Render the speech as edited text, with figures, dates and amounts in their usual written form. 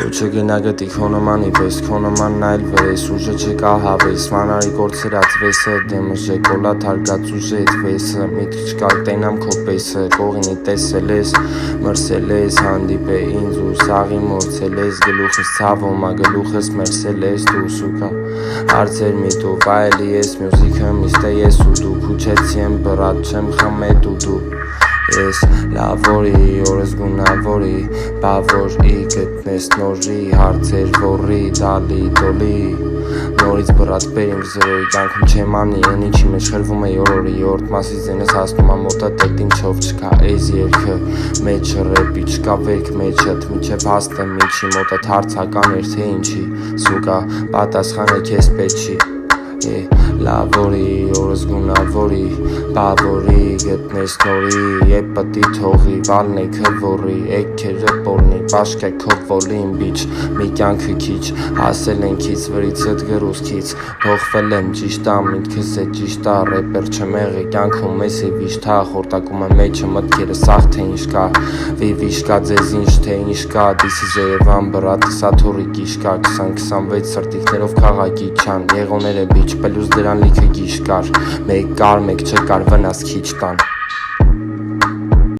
ու չգնագտի քո նմանի պես քո նման նայել վես ուժը չկա հավես մանարի կորցրած վեսը դեմը շեկոլադ հարգած ուժեց վեսը միտք չկա տենամ քո պեսը կողինի տեսել ես մրսել ես հանդիպե ինձ ու սաղի մորցել ես գլուխս ցավում գլուխս մերսել ես դու սուկա հարցեր միտով այլի ես մյուզիքը միստե ես ու դու քուչեցի եմ բրատ չեմ խմետ ու դու Ես լավորի, օրս գունավորի, բավորի, գտնես նորի, հարցեր որի, դալի, դոլի Նորից բրատ բերինք զրոյի, կյանքում չեմ անի, են ինչի մեջ խրվում է յորորի Յորդ մասից ձենես հասնում ամոտը տետ ինչով չկա էզ երկը Մեջը ռեպի չկա վերք մեջըտ, միչև հաստեմ միջի մոտըտ հարցական էր թե ինչի Սուկա, պատասխան է քեզ պետչի Լավորի, օրս գունավորի, բավորի, գտնես նորի, եպ պտի թողի, վալն է քվորի, էքքերը պորնի, բաշկ է քո վոլին բիչ, մի կյանքը քիչ, հասել են քից վրիցըտ գրուսքից, փոխվել եմ ճիշտ ամինքս է ճիշտ ռեպեր չեմ եղի, կյանքում ես է վիշտ խորտակում եմ մեջը մտքերը սաղ թե ինչ կա, վիվիշ կա ձեզ ինչ թե ինչ կա, դիսի Ժերևան բրատը սաթորի գիշ կա, 20-26 սրտիկներով քաղաքի չան, եղոներ է բիչ Պլյուս դրան լիքը գիշ կար, մեկ կար, մեկ չկար, վնաս քիչ տան